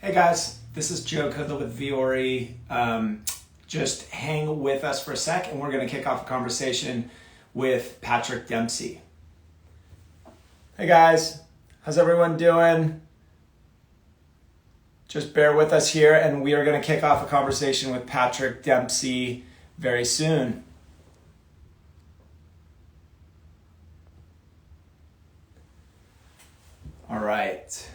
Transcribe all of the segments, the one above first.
Hey guys, this is Joe Kudla with Vuori. Just hang with us for a sec and we're going to kick off a conversation with Patrick Dempsey. Hey guys, how's everyone doing? Just bear with us here and we are going to kick off a conversation with Patrick Dempsey very soon. All right.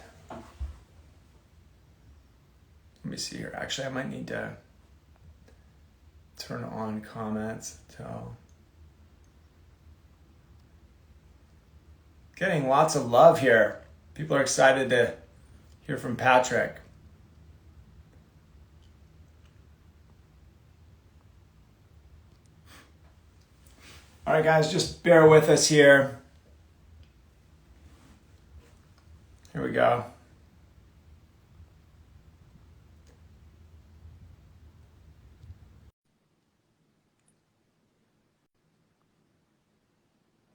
Let me see here. Actually, I might need to turn on comments. Getting lots of love here. People are excited to hear from Patrick. All right, guys, just bear with us here. Here we go.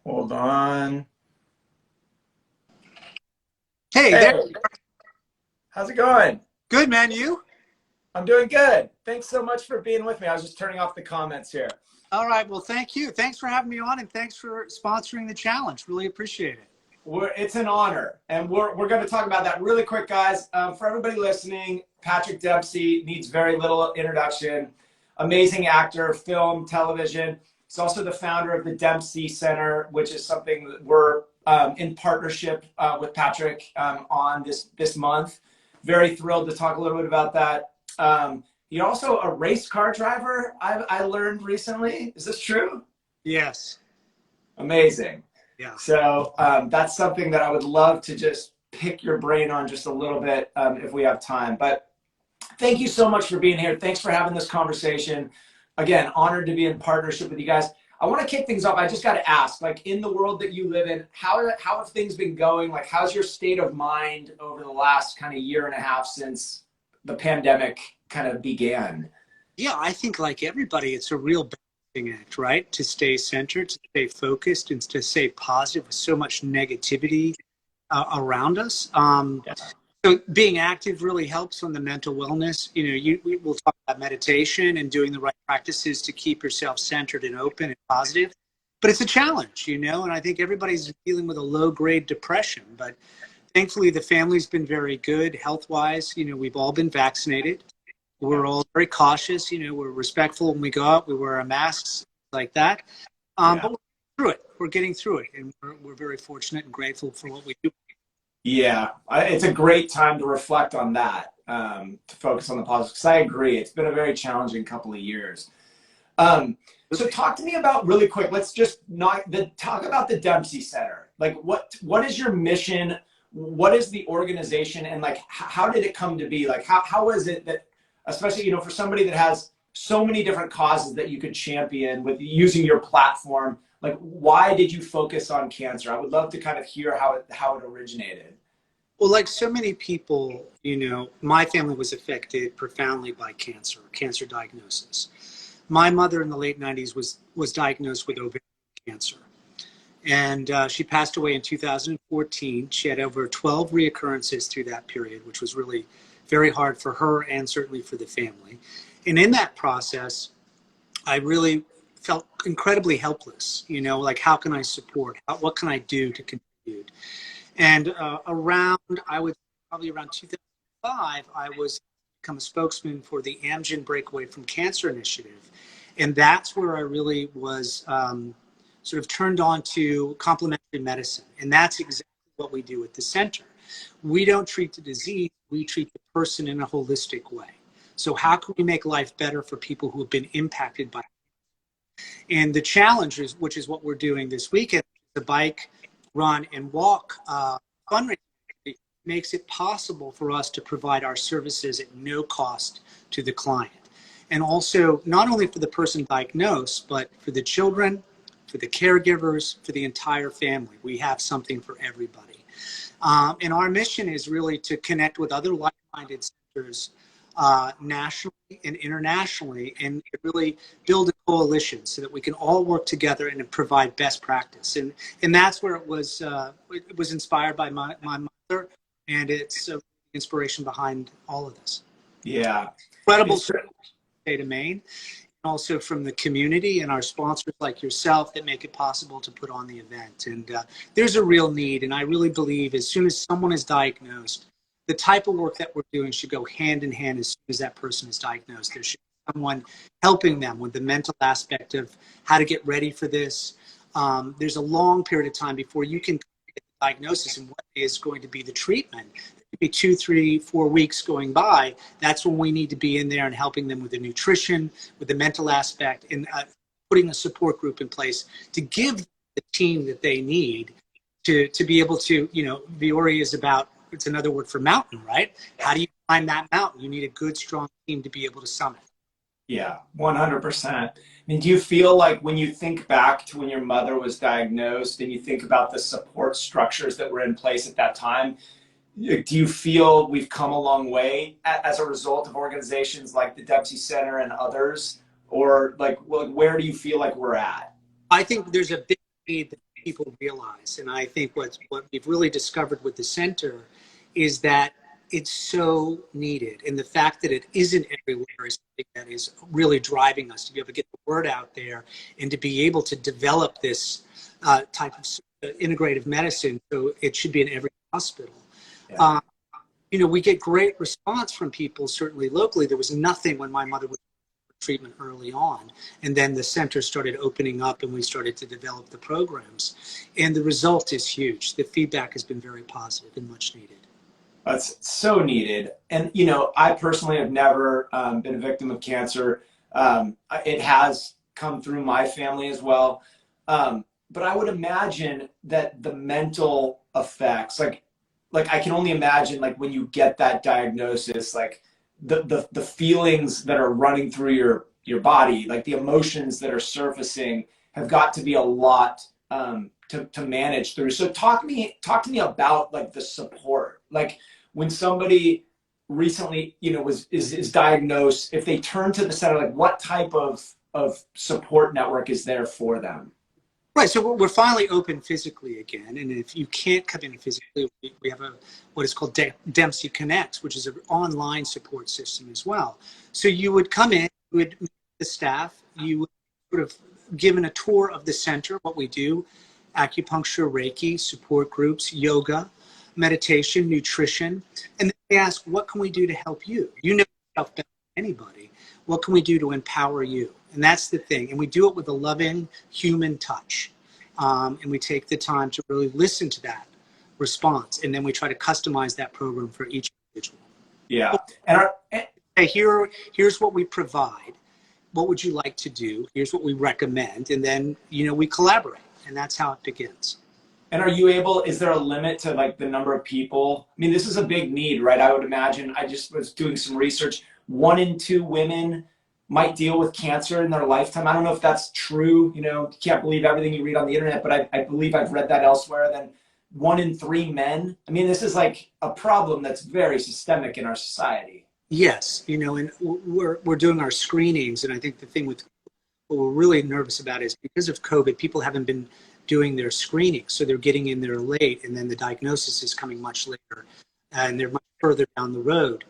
Hold on. Hey there. How's it going? Good, man. You? I'm doing good. Thanks so much for being with me. I was just turning off the comments here. All right. Well, thank you. Thanks for having me on, and thanks for sponsoring the challenge. Really appreciate it. It's an honor, and we're going to talk about that really quick, guys. For everybody listening, Patrick Dempsey needs very little introduction. Amazing actor, film, television. He's also the founder of the Dempsey Center, which is something that we're in partnership with Patrick on this month. Very thrilled to talk a little bit about that. You're also a race car driver, I learned recently. Is this true? Yes. Amazing. Yeah. So that's something that I would love to just pick your brain on just a little bit if we have time. But thank you so much for being here. Thanks for having this conversation. Again, honored to be in partnership with you guys. I want to kick things off. I just got to ask, like, in the world that you live in, how have things been going? Like, how's your state of mind over the last kind of year and a half since the pandemic kind of began? Yeah, I think like everybody, it's a real balancing act, right? To stay centered, to stay focused, and to stay positive with so much negativity around us. Yeah. So being active really helps on the mental wellness. We will talk about meditation and doing the right practices to keep yourself centered and open and positive. But it's a challenge, and I think everybody's dealing with a low-grade depression. But thankfully, the family's been very good health-wise. We've all been vaccinated. We're all very cautious. We're respectful when we go out. We wear our masks, like that. But we're getting through it. And we're very fortunate and grateful for what we do. Yeah, it's a great time to reflect on that, to focus on the positives. Because I agree, it's been a very challenging couple of years. So talk to me about, really quick, let's just talk about the Dempsey Center. Like, what is your mission? What is the organization? And like, how did it come to be? Like, how is it that, especially, for somebody that has so many different causes that you could champion with using your platform, like, why did you focus on cancer? I would love to kind of hear how it originated. Well, like so many people, my family was affected profoundly by cancer diagnosis. My mother in the late 90s was diagnosed with ovarian cancer. And she passed away in 2014. She had over 12 reoccurrences through that period, which was really very hard for her and certainly for the family. And in that process, I really felt incredibly helpless, like, how can I support? What can I do to contribute? And probably around 2005, I was become a spokesman for the AMGEN Breakaway from Cancer initiative. And that's where I really was sort of turned on to complementary medicine. And that's exactly what we do at the center. We don't treat the disease, we treat the person in a holistic way. So how can we make life better for people who have been impacted by it? And the challenge is, which is what we're doing this weekend, the bike, run, and walk fundraising makes it possible for us to provide our services at no cost to the client. And also, not only for the person diagnosed, but for the children, for the caregivers, for the entire family. We have something for everybody. And our mission is really to connect with other like-minded centers nationally and internationally, and really build a coalition so that we can all work together and provide best practice. And that's where it was inspired by my mother, and it's inspiration behind all of this. Yeah. Incredible support from the state of Maine, and also from the community and our sponsors like yourself that make it possible to put on the event. And there's a real need, and I really believe as soon as someone is diagnosed, the type of work that we're doing should go hand in hand as soon as that person is diagnosed. There should be someone helping them with the mental aspect of how to get ready for this. There's a long period of time before you can get the diagnosis and what is going to be the treatment. It could be 2, 3, 4 weeks going by. That's when we need to be in there and helping them with the nutrition, with the mental aspect, and putting a support group in place to give the team that they need to be able to, Vuori is about, it's another word for mountain, right? How do you climb that mountain? You need a good, strong team to be able to summit. Yeah, 100%. I mean, do you feel like when you think back to when your mother was diagnosed and you think about the support structures that were in place at that time, do you feel we've come a long way as a result of organizations like the Dempsey Center and others? Or where do you feel like we're at? I think there's a big need that people realize. And I think what we've really discovered with the center is that it's so needed. And the fact that it isn't everywhere is something that is really driving us to be able to get the word out there and to be able to develop this type of integrative medicine. So it should be in every hospital. Yeah. We get great response from people, certainly locally. There was nothing when my mother was in treatment early on. And then the center started opening up and we started to develop the programs. And the result is huge. The feedback has been very positive and much needed. That's so needed. And, I personally have never been a victim of cancer. It has come through my family as well. But I would imagine that the mental effects, like I can only imagine, when you get that diagnosis, the feelings that are running through your body, the emotions that are surfacing have got to be a lot to manage through. So talk to me about the support. When somebody recently, is diagnosed, if they turn to the center, what type of support network is there for them? Right, so we're finally open physically again, and if you can't come in physically, we have what is called Dempsey Connects, which is an online support system as well. So you would come in, you would meet the staff, you would sort of given a tour of the center, what we do, acupuncture, Reiki, support groups, yoga, meditation, nutrition, and then they ask, what can we do to help you? You know yourself better than anybody. What can we do to empower you? And that's the thing. And we do it with a loving human touch. And we take the time to really listen to that response. And then we try to customize that program for each individual. Yeah. Hey, here's what we provide. What would you like to do? Here's what we recommend. And then, we collaborate. And that's how it begins. And is there a limit to the number of people? I mean, this is a big need, right? I would imagine, I just was doing some research. 1 in 2 women might deal with cancer in their lifetime. I don't know if that's true. You can't believe everything you read on the internet, but I believe I've read that elsewhere. Then 1 in 3 men. I mean, this is a problem that's very systemic in our society. Yes, and we're doing our screenings, and I think the thing with what we're really nervous about is because of COVID, people haven't been doing their screening, so they're getting in there late, and then the diagnosis is coming much later, and they're much further down the road.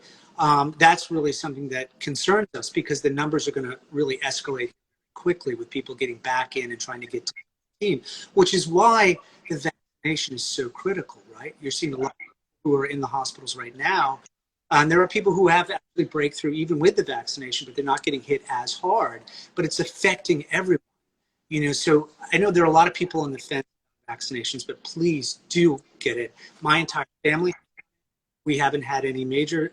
That's really something that concerns us because the numbers are going to really escalate quickly with people getting back in and trying to get to the team, which is why the vaccination is so critical, right? You're seeing a lot of people who are in the hospitals right now. And there are people who have actually breakthrough even with the vaccination, but they're not getting hit as hard, but it's affecting everyone. So I know there are a lot of people on the fence about vaccinations, but please do get it. My entire family, we haven't had any major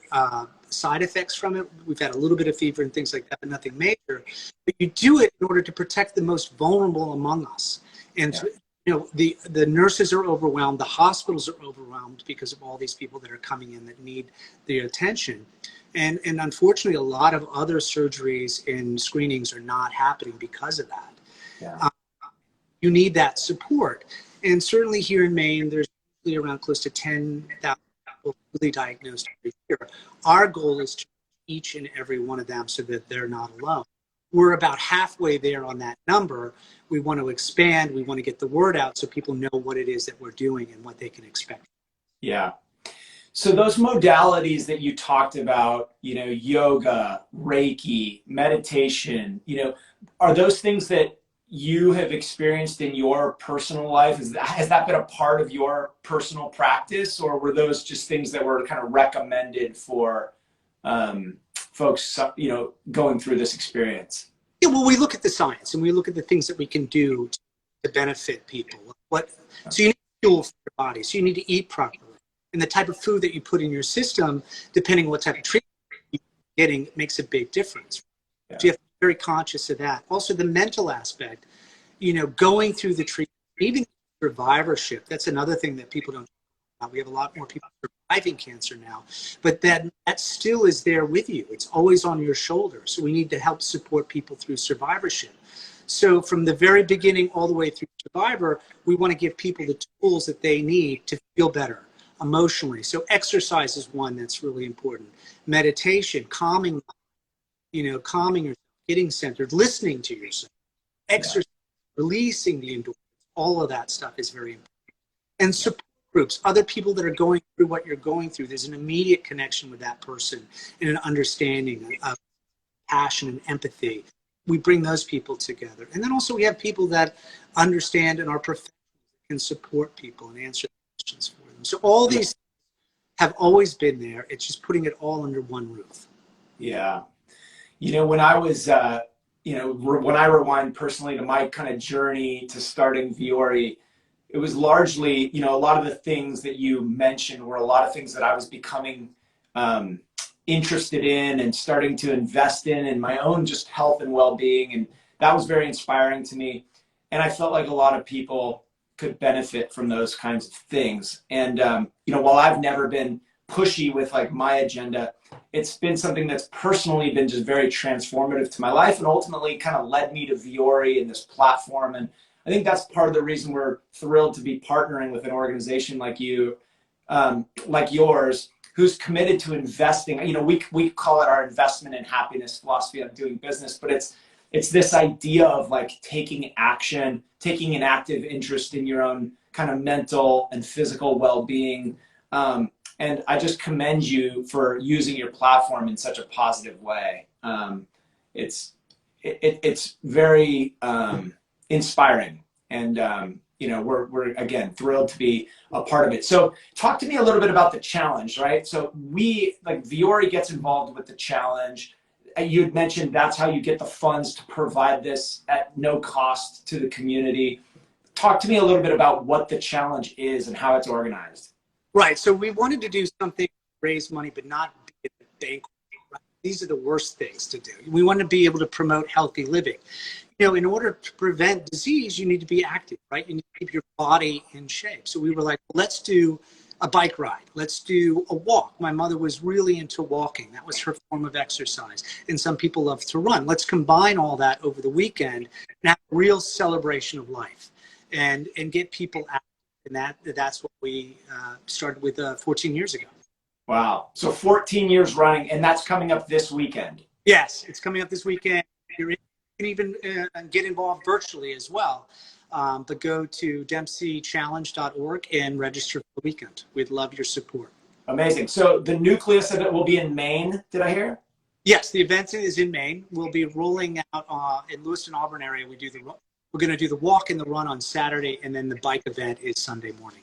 side effects from it. We've had a little bit of fever and things like that, but nothing major. But you do it in order to protect the most vulnerable among us. And the nurses are overwhelmed, the hospitals are overwhelmed because of all these people that are coming in that need the attention. And unfortunately, a lot of other surgeries and screenings are not happening because of that. Yeah. You need that support. And certainly here in Maine, there's usually around close to 10,000 people really diagnosed every year. Our goal is to reach each and every one of them so that they're not alone. We're about halfway there on that number. We want to expand. We want to get the word out so people know what it is that we're doing and what they can expect. Yeah. So those modalities that you talked about, yoga, Reiki, meditation, are those things that you have experienced in your personal life? Has that been a part of your personal practice, or were those just things that were kind of recommended for folks, going through this experience? Yeah, well, we look at the science and we look at the things that we can do to benefit people. So you need fuel for your body. So you need to eat properly. And the type of food that you put in your system, depending on what type of treatment you're getting, makes a big difference. Yeah. So you have to be very conscious of that. Also, the mental aspect, going through the treatment, even survivorship, that's another thing that people don't talk about. We have a lot more people surviving cancer now, but that still is there with you. It's always on your shoulders. So we need to help support people through survivorship. So from the very beginning all the way through survivor, we want to give people the tools that they need to feel better emotionally. So exercise is one that's really important. Meditation, calming yourself, getting centered, listening to yourself, exercise, releasing the endorphins, all of that stuff is very important. And support groups, other people that are going through what you're going through, there's an immediate connection with that person and an understanding of passion and empathy. We bring those people together. And then also we have people that understand and are professionals, can support people and answer questions for them. So all these have always been there. It's just putting it all under one roof. Yeah. When I was, when I rewind personally to my kind of journey to starting Vuori, it was largely, a lot of the things that you mentioned were a lot of things that I was becoming interested in and starting to invest in my own just health and well-being. And that was very inspiring to me. And I felt like a lot of people could benefit from those kinds of things. And, while I've never been pushy with like my agenda, it's been something that's personally been just very transformative to my life and ultimately kind of led me to Vuori and this platform. And I think that's part of the reason we're thrilled to be partnering with an organization like you, like yours, who's committed to investing. We call it our investment in happiness philosophy of doing business, but it's this idea of like taking action, taking an active interest in your own kind of mental and physical well-being. And I just commend you for using your platform in such a positive way. It's very inspiring, and we're again thrilled to be a part of it. So talk to me a little bit about the challenge, right? So Vuori gets involved with the challenge. You had mentioned that's how you get the funds to provide this at no cost to the community. Talk to me a little bit about what the challenge is and how it's organized. Right. So we wanted to do something to raise money, but not be a banquet. Right? These are the worst things to do. We want to be able to promote healthy living. In order to prevent disease, you need to be active, right? You need to keep your body in shape. So we were like, let's do a bike ride. Let's do a walk. My mother was really into walking. That was her form of exercise. And some people love to run. Let's combine all that over the weekend and have a real celebration of life and get people active. And that's what we started with 14 years ago. Wow. So 14 years running, and that's coming up this weekend. Yes, it's coming up this weekend. You can even get involved virtually as well. But go to dempseychallenge.org and register for the weekend. We'd love your support. Amazing. So the nucleus of it will be in Maine, did I hear? Yes, the event is in Maine. We'll be rolling out in Lewiston, Auburn area. We're going to do the walk and the run on Saturday, and then the bike event is Sunday morning.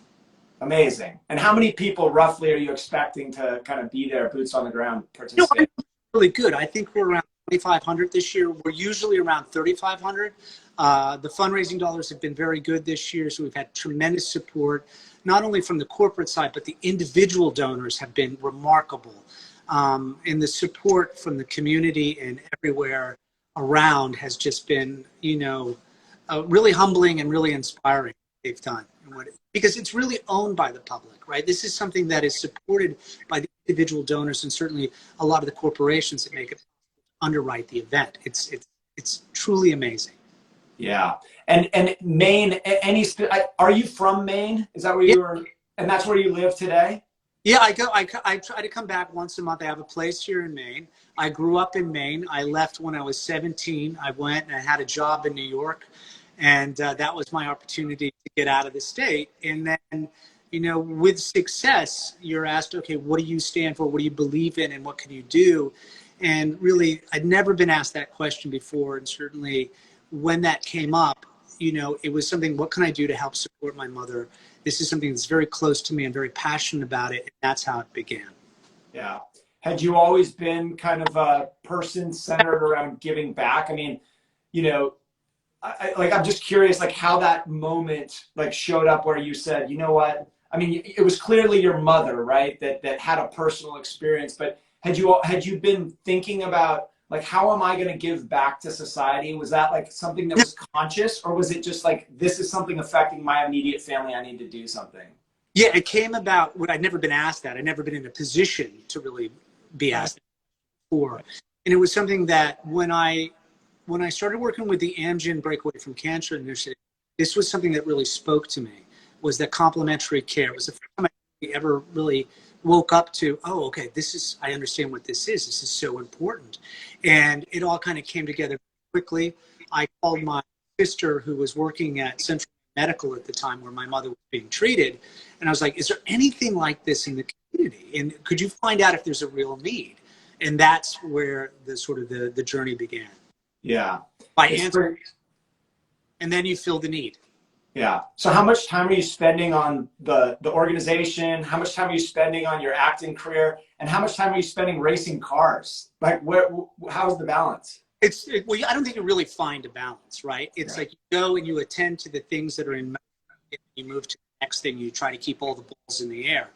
Amazing. And how many people roughly are you expecting to kind of be there, boots on the ground, participate? Really good. I think we're around 2,500 this year. We're usually around 3,500. The fundraising dollars have been very good this year, so we've had tremendous support, not only from the corporate side, but the individual donors have been remarkable. And the support from the community and everywhere around has just been, really humbling and really inspiring what they've done. Because it's really owned by the public, right? This is something that is supported by the individual donors and certainly a lot of the corporations that make it underwrite the event. It's truly amazing. Yeah. And Maine, are you from Maine? Is that where you were? And that's where you live today? Yeah, I try to come back once a month. I have a place here in Maine. I grew up in Maine. I left when I was 17. I went and I had a job in New York. And that was my opportunity to get out of the state. And then, with success, you're asked, okay, what do you stand for? What do you believe in? And what can you do? And really, I'd never been asked that question before. And certainly when that came up, it was something, what can I do to help support my mother? This is something that's very close to me. I'm very passionate about it. And that's how it began. Yeah. Had you always been kind of a person centered around giving back? I mean, I'm just curious, like how that moment like showed up where you said, you know what? I mean, it was clearly your mother, right? That had a personal experience, but had you been thinking about like, how am I going to give back to society? Was that like something that was conscious, or was it just like, this is something affecting my immediate family, I need to do something? Yeah, it came about when I'd never been asked that. I'd never been in a position to really be asked before. And it was something that when I started working with the AMGEN Breakaway from Cancer Initiative, this was something that really spoke to me, was that complementary care. It was the first time I ever really woke up to, oh, okay, I understand what this is. This is so important. And it all kind of came together quickly. I called my sister, who was working at Central Medical at the time where my mother was being treated. And I was like, is there anything like this in the community? And could you find out if there's a real need? And that's where the journey began. Yeah. By answering, and then you fill the need. Yeah. So how much time are you spending on the organization? How much time are you spending on your acting career? And how much time are you spending racing cars? Like, how's the balance? Well, I don't think you really find a balance, right? It's like you go and you attend to the things that are in, you move to the next thing, you try to keep all the balls in the air.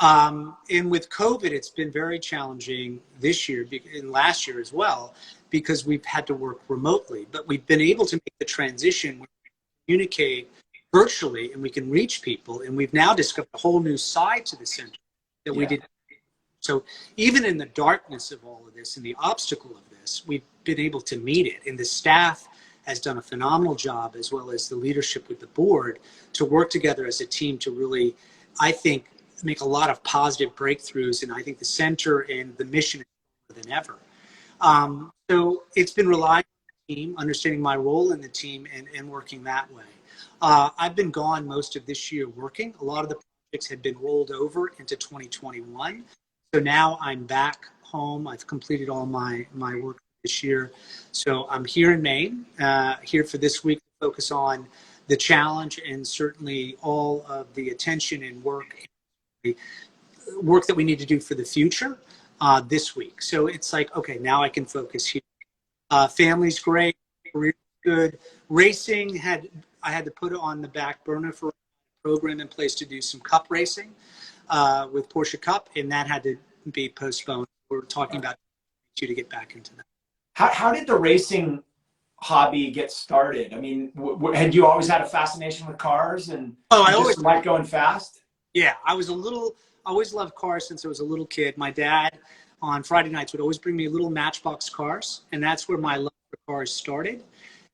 And with COVID, it's been very challenging this year and last year as well, because we've had to work remotely, but we've been able to make the transition where we communicate virtually and we can reach people. And we've now discovered a whole new side to the center that we didn't. So even in the darkness of all of this and the obstacle of this, we've been able to meet it. And the staff has done a phenomenal job, as well as the leadership with the board, to work together as a team to really, I think, make a lot of positive breakthroughs. And I think the center and the mission is more than ever. So it's been relying on the team, understanding my role in the team, and working that way. I've been gone most of this year working. A lot of the projects had been rolled over into 2021. So now I'm back home. I've completed all my work this year. So I'm here in Maine, here for this week to focus on the challenge and certainly all of the attention and work that we need to do for the future this week. So it's like, okay, now I can focus here. Family's great, career's good. Racing, I had to put it on the back burner for a program in place to do some cup racing with Porsche Cup, and that had to be postponed. We're talking about to get back into that. How did the racing hobby get started? I mean, had you always had a fascination with cars and I always like going fast? Yeah, I always loved cars since I was a little kid. My dad on Friday nights would always bring me little Matchbox cars, and that's where my love for cars started.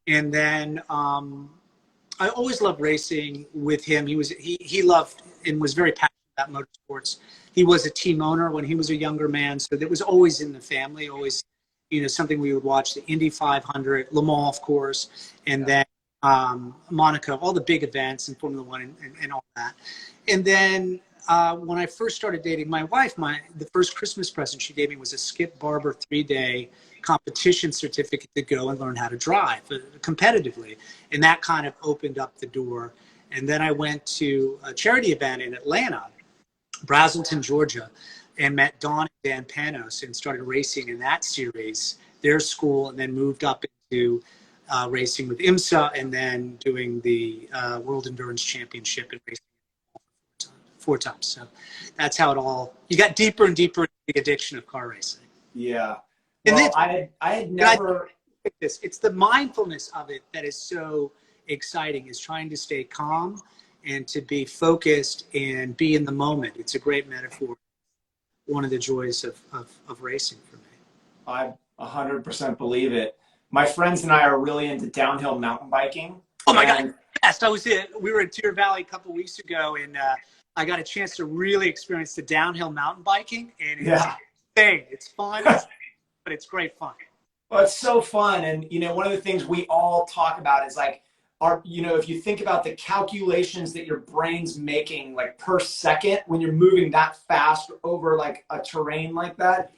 And then I always loved racing with him. He loved and was very passionate about motorsports. He was a team owner when he was a younger man, so that was always in the family, always, something we would watch, the Indy 500, Le Mans, of course, and then Monaco, all the big events and Formula One and all that. And then when I first started dating my wife, the first Christmas present she gave me was a Skip Barber 3-day competition certificate to go and learn how to drive competitively. And that kind of opened up the door. And then I went to a charity event in Atlanta, Braselton, Georgia, and met Don and Dan Panos and started racing in that series, their school, and then moved up into racing with IMSA and then doing the World Endurance Championship and racing four times. So that's how you got deeper and deeper into the addiction of car racing. Yeah. Well, and I had never. It's the mindfulness of it that is so exciting, is trying to stay calm and to be focused and be in the moment. It's a great metaphor. One of the joys of racing for me. I 100% believe it. My friends and I are really into downhill mountain biking. Oh my God. Yes, we were in Deer Valley a couple of weeks ago, and I got a chance to really experience the downhill mountain biking, and it's insane. It's fun, but it's great fun. Well, it's so fun. And, one of the things we all talk about is like are, you know, if you think about the calculations that your brain's making like per second when you're moving that fast over like a terrain like that.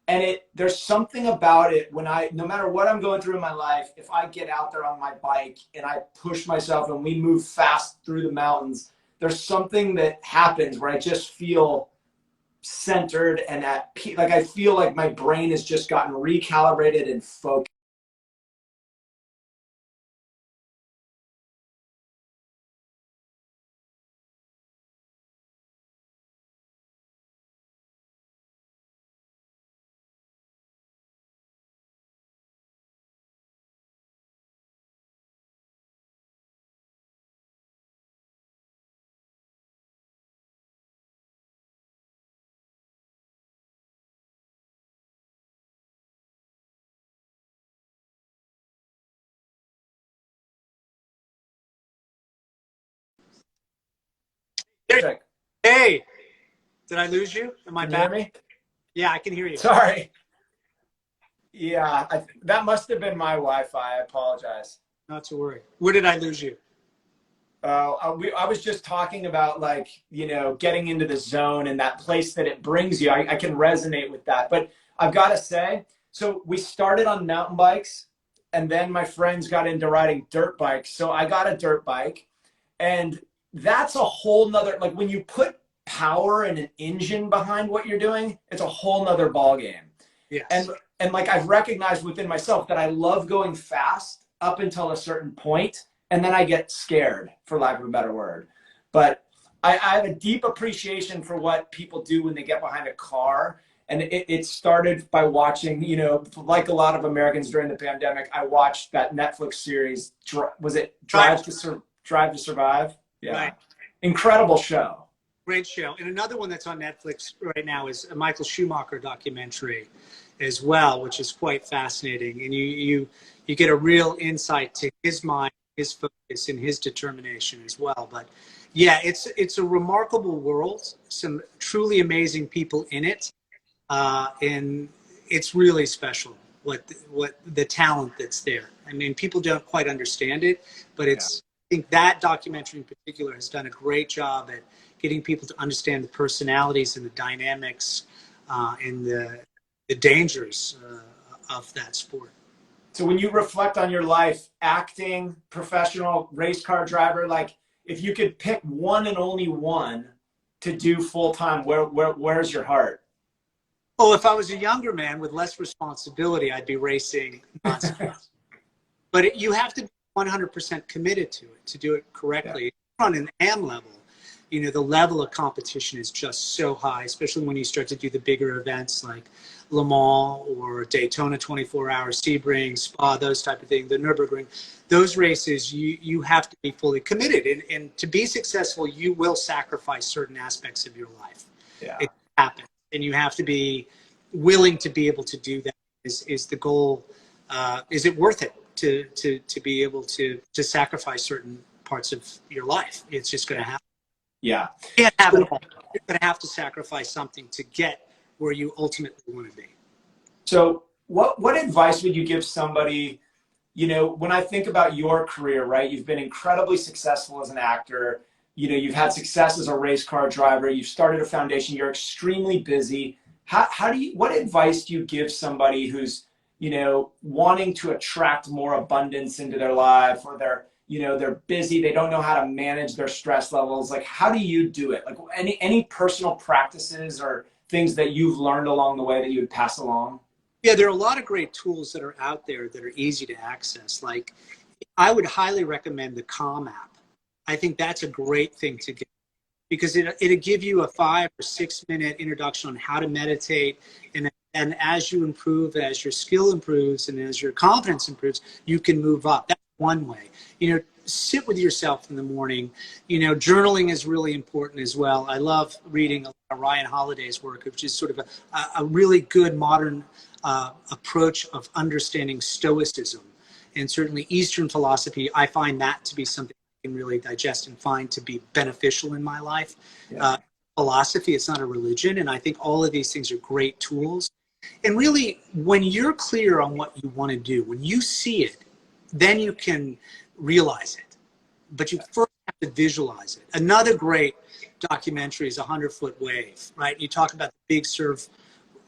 And there's something about it when no matter what I'm going through in my life, if I get out there on my bike and I push myself and we move fast through the mountains, there's something that happens where I just feel centered and at peace. Like I feel like my brain has just gotten recalibrated and focused. Hey, did I lose you? Am I Can you hear back? me? Yeah, I can hear you. Sorry. Yeah, that must have been my Wi-Fi. I apologize. Not to worry. Where did I lose you? I was just talking about like, you know, getting into the zone and that place that it brings you. I can resonate with that. But I've got to say, so we started on mountain bikes and then my friends got into riding dirt bikes. So I got a dirt bike and that's a whole nother, like when you put power and an engine behind what you're doing, it's a whole nother ball game. Yes. And like I've recognized within myself that I love going fast up until a certain point, and then I get scared, for lack of a better word. But I have a deep appreciation for what people do when they get behind a car. And it started by watching, you know, like a lot of Americans during the pandemic, I watched that Netflix series. Was it Drive to Survive? Yeah. Right. Incredible show. Great show. And another one that's on Netflix right now is a Michael Schumacher documentary as well, which is quite fascinating. And you get a real insight to his mind, his focus, and his determination as well. But yeah, it's a remarkable world, some truly amazing people in it. And it's really special what the talent that's there. I mean, people don't quite understand it, but it's, I think that documentary in particular has done a great job at getting people to understand the personalities and the dynamics and the dangers of that sport. So when you reflect on your life, acting, professional, race car driver, like if you could pick one and only one to do full time, where's your heart? Oh, if I was a younger man with less responsibility, I'd be racing nonstop. But you have to be 100% committed to it to do it correctly. Yeah. On an AM level, you know, the level of competition is just so high, especially when you start to do the bigger events like Le Mans or Daytona 24 Hours, Sebring, Spa, those type of things, the Nürburgring. Those races, you have to be fully committed. And to be successful, you will sacrifice certain aspects of your life. Yeah. It happens. And you have to be willing to be able to do that is the goal. Is it worth it to be able to sacrifice certain parts of your life? It's just going to happen. Yeah. You can't have it all. You're going to have to sacrifice something to get where you ultimately want to be. So what advice would you give somebody, you know, when I think about your career, right? You've been incredibly successful as an actor. You know, you've had success as a race car driver. You've started a foundation. You're extremely busy. What advice do you give somebody who's, you know, wanting to attract more abundance into their life, or they're busy, they don't know how to manage their stress levels? Like, how do you do it? Like any personal practices or things that you've learned along the way that you would pass along? Yeah, there are a lot of great tools that are out there that are easy to access. Like, I would highly recommend the Calm app. I think that's a great thing to get because it'll give you a 5 or 6 minute introduction on how to meditate. And as you improve, as your skill improves and as your confidence improves, you can move up. That's one way. You know, sit with yourself in the morning. You know, journaling is really important as well. I love reading Ryan Holiday's work, which is sort of a really good modern approach of understanding Stoicism. And certainly Eastern philosophy, I find that to be something I can really digest and find to be beneficial in my life. Yeah. Philosophy, it's not a religion. And I think all of these things are great tools. And really, when you're clear on what you want to do, when you see it, then you can realize it. but you first have to visualize it. Another great documentary is 100-Foot Wave, right? You talk about the big surf.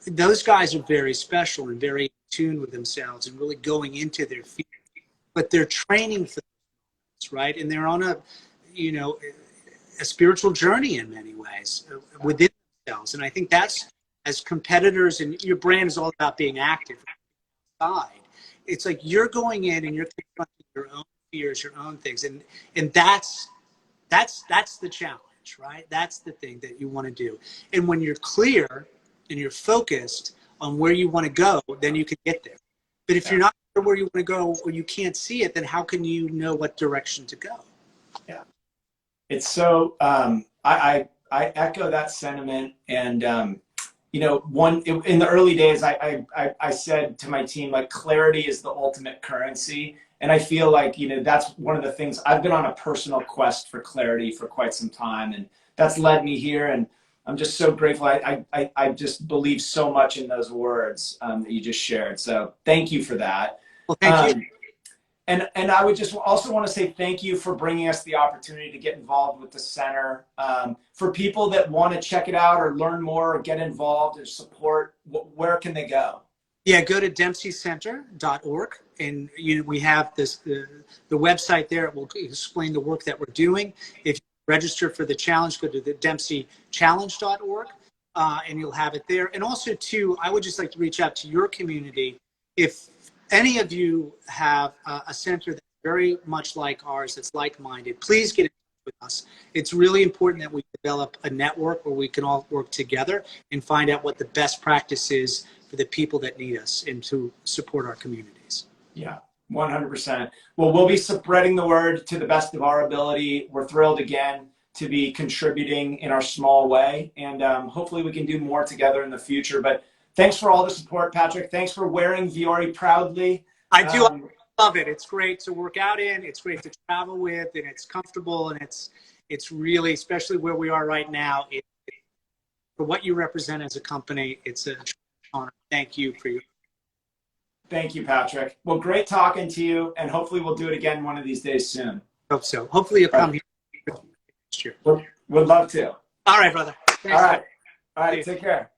Those guys are very special and very in tune with themselves and really going into their field, but they're training for this, right? And they're on a, you know, a spiritual journey in many ways within themselves. And I think that's, as competitors, and your brand is all about being active outside. It's like you're going in and you're confronting your own fears, your own things, and that's the challenge, right? That's the thing that you want to do. And when you're clear and you're focused on where you want to go, then you can get there. But if you're not sure where you want to go, or you can't see it, then how can you know what direction to go? Yeah, it's so. I echo that sentiment, and you know, in the early days, I said to my team, like, clarity is the ultimate currency. And I feel like, you know, that's one of the things. I've been on a personal quest for clarity for quite some time, and that's led me here. And I'm just so grateful. I just believe so much in those words that you just shared. So thank you for that. Well, thank you. And I would just also want to say thank you for bringing us the opportunity to get involved with the center. For people that want to check it out or learn more or get involved or support, where can they go? Yeah, go to dempseycenter.org, and we have the website there. It will explain the work that we're doing. If you register for the challenge, go to the dempseychallenge.org, and you'll have it there. And also, too, I would just like to reach out to your community. If any of you have a center that's very much like ours, that's like-minded, please get in touch with us. It's really important that we develop a network where we can all work together and find out what the best practice is for the people that need us and to support our communities. Yeah, 100%. Well, we'll be spreading the word to the best of our ability. We're thrilled again to be contributing in our small way, and hopefully we can do more together in the future. But thanks for all the support, Patrick. Thanks for wearing Vuori proudly. I do love it. It's great to work out in. It's great to travel with, and it's comfortable, and it's really, especially where we are right now, for what you represent as a company, it's a honor. Thank you for your. Thank you, Patrick. Well, great talking to you, and hopefully we'll do it again one of these days soon. Hope so. Hopefully you'll come here next year. Would love to. All right, brother. Thanks. All right. Take care.